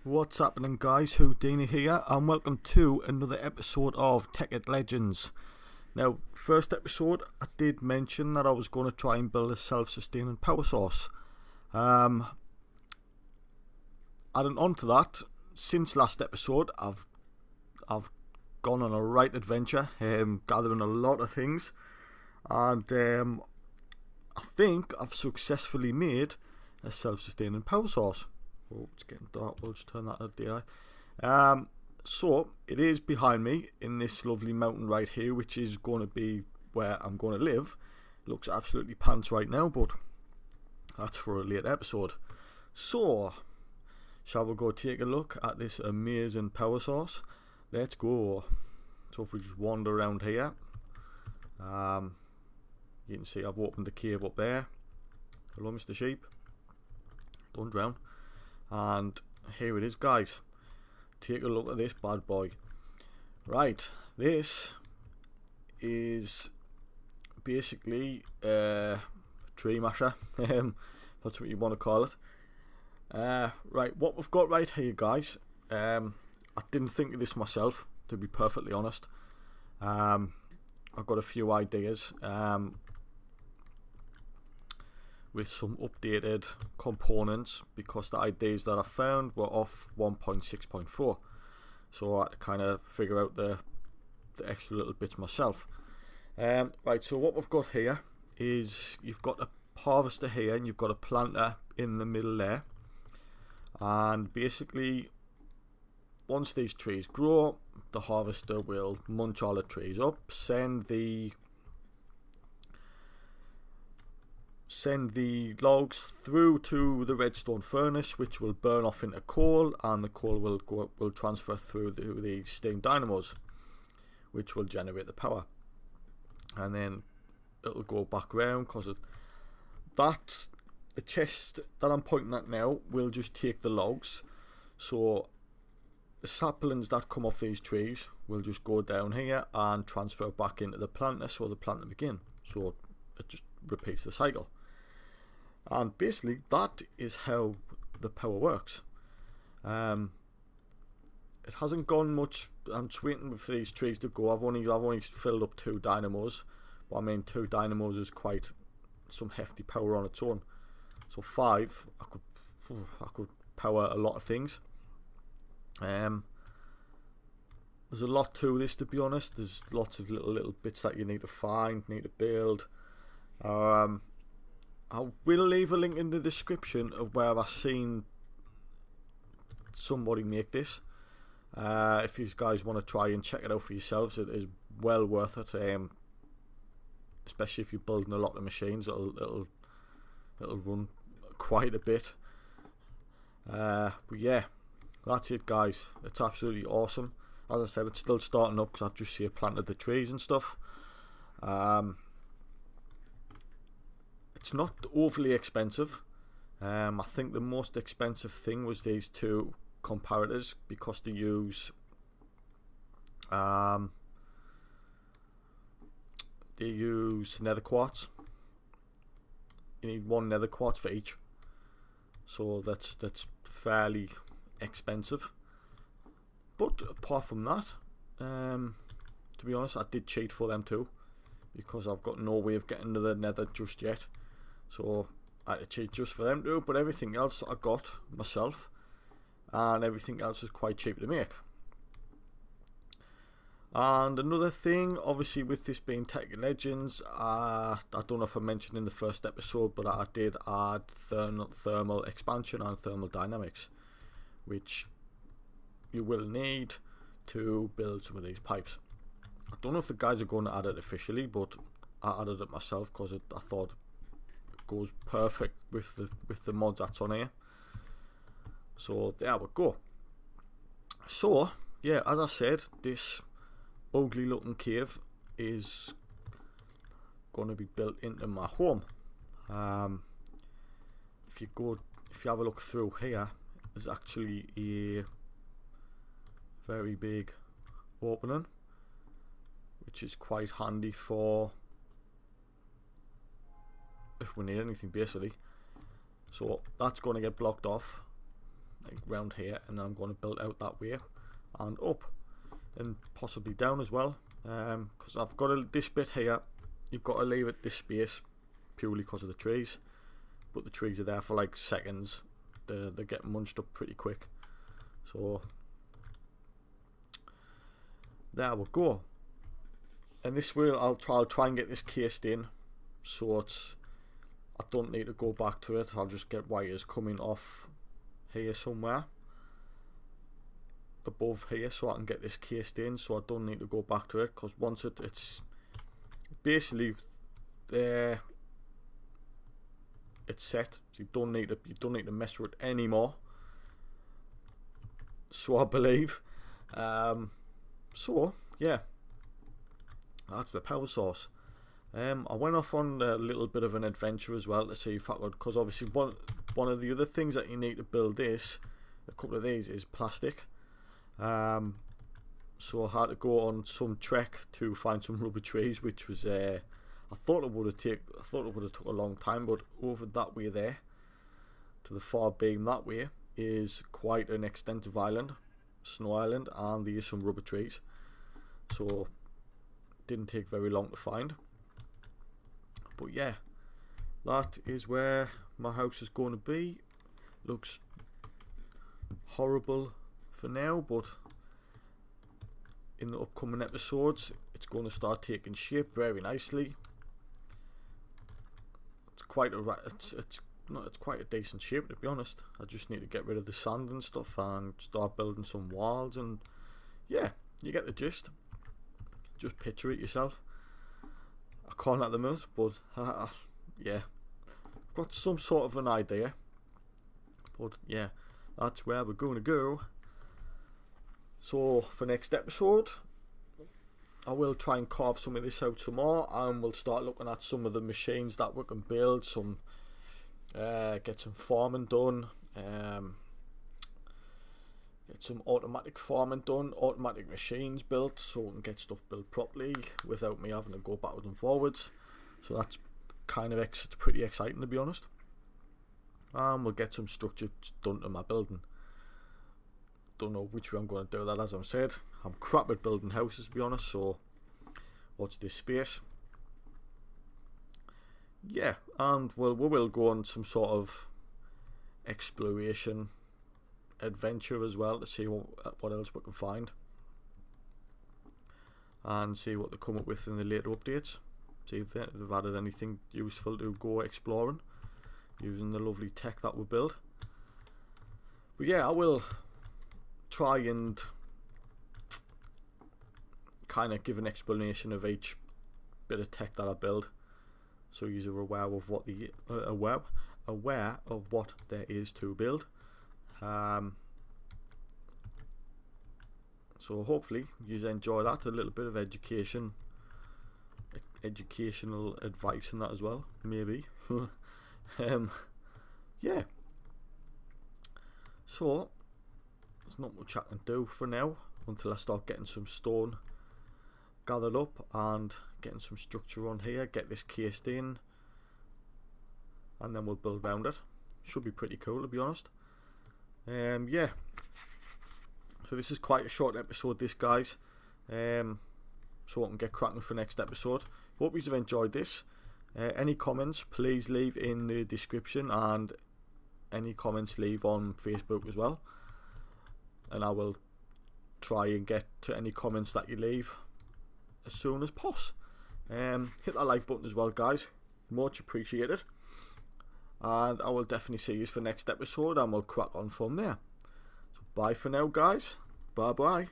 What's happening, guys? Houdini here, and welcome to another episode of Tekkit Legends. Now, first episode, I did mention that I was going to try and build a self-sustaining power source. Adding on to that, since last episode, I've gone on a right adventure, gathering a lot of things, and I think I've successfully made a self-sustaining power source. Oh, it's getting dark. We'll just turn that to DI. So it is behind me in this lovely mountain right here, which is going to be where I'm going to live. It looks absolutely pants right now, but that's for a later episode. So, shall we go take a look at this amazing power source? Let's go. So if we just wander around here, you can see I've opened the cave up there. Hello, Mr. Sheep. Don't drown. And here it is, guys. Take a look at this bad boy. Right, this is basically a tree masher. That's what you want to call it. Right, what we've got right here, guys. I didn't think of this myself, to be perfectly honest. I've got a few ideas. With some updated components, because the IDs that I found were off 1.6.4, so I had to kind of figure out the extra little bits myself. Right, so what we've got here is you've got a harvester here and you've got a planter in the middle there, and basically once these trees grow, the harvester will munch all the trees up, send the logs through to the redstone furnace, which will burn off into coal, and the coal will transfer through the steam dynamos, which will generate the power, and then it'll go back round, because the chest that I'm pointing at now will just take the logs, so the saplings that come off these trees will just go down here and transfer back into the planter, so the planter begin, so it just repeats the cycle. And basically that is how the power works. It hasn't gone much. I'm just waiting for these trees to go. I've only filled up 2 dynamos, but I mean 2 dynamos is quite some hefty power on its own. So 5, I could power a lot of things. There's a lot to this, to be honest. There's lots of little bits that you need to find, need to build. I will leave a link in the description of where I've seen somebody make this. If you guys want to try and check it out for yourselves, it is well worth it. Especially if you're building a lot of machines, it'll run quite a bit. But yeah, that's it, guys. It's absolutely awesome. As I said, it's still starting up because I've just planted the trees and stuff. It's not overly expensive. I think the most expensive thing was these 2 comparators, because they use nether quartz. You need 1 nether quartz for each, so that's fairly expensive. But apart from that, to be honest, I did cheat for them too, because I've got no way of getting to the nether just yet. So I had to cheat just for them too, but everything else I got myself, and everything else is quite cheap to make. And another thing, obviously with this being Tekkit Legends, I don't know if I mentioned in the first episode, but I did add thermal expansion and thermal dynamics, which you will need to build some of these pipes. I don't know if the guys are going to add it officially, but I added it myself because I thought it goes perfect with the mods that's on here. So there we go. So yeah, as I said, this ugly looking cave is going to be built into my home. If you have a look through here, there's actually a very big opening, which is quite handy for if we need anything, basically. So that's going to get blocked off, like round here, and then I'm going to build out that way and up and possibly down as well, because I've got this bit here, you've got to leave it this space purely because of the trees, but the trees are there for like seconds. They get munched up pretty quick, so there we go. And this way I'll try and get this cased in, so I don't need to go back to it. I'll just get wires coming off here somewhere above here, so I can get this cased in, so I don't need to go back to it, because once it's basically there, it's set, so you don't need to mess with it anymore, so I believe. So yeah, that's the power source. I went off on a little bit of an adventure as well to see if I could, because obviously one of the other things that you need to build this, a couple of these, is plastic. So I had to go on some trek to find some rubber trees, which was I thought it would have took a long time, but over that way there to the far beam that way is quite an extensive island, snow island, and there is some rubber trees, so it didn't take very long to find. But yeah, that is where my house is going to be. Looks horrible for now, but in the upcoming episodes it's going to start taking shape very nicely. It's quite a decent shape, to be honest. I just need to get rid of the sand and stuff and start building some walls, and yeah, you get the gist. Just picture it yourself. I can't at the minute, but yeah, I've got some sort of an idea. But yeah, that's where we're going to go. So for next episode, I will try and carve some of this out some more, and we'll start looking at some of the machines that we can build. Get some farming done. Get some automatic farming done, automatic machines built, so we can get stuff built properly without me having to go backwards and forwards. So that's kind of it's pretty exciting, to be honest. And we'll get some structure done to my building. Don't know which way I'm going to do that, as I've said. I'm crap at building houses, to be honest, so watch this space. Yeah, and we will go on some sort of exploration adventure as well to see what else we can find, and see what they come up with in the later updates. See if they've added anything useful to go exploring using the lovely tech that we built. But yeah, I will try and kind of give an explanation of each bit of tech that I build, so you're aware of what aware of what there is to build. So hopefully you enjoy that, a little bit of educational advice and that as well, maybe. Yeah, so there's not much I can do for now until I start getting some stone gathered up and getting some structure on here, get this cased in, and then we'll build around it. Should be pretty cool, to be honest. Yeah, so this is quite a short episode, this, guys, so I can get cracking for next episode. Hope you have enjoyed this. Any comments, please leave in the description, and any comments leave on Facebook as well, and I will try and get to any comments that you leave as soon as possible. Hit that like button as well, guys, much appreciated. And I will definitely see you for next episode, and we'll crack on from there. So bye for now, guys. Bye bye.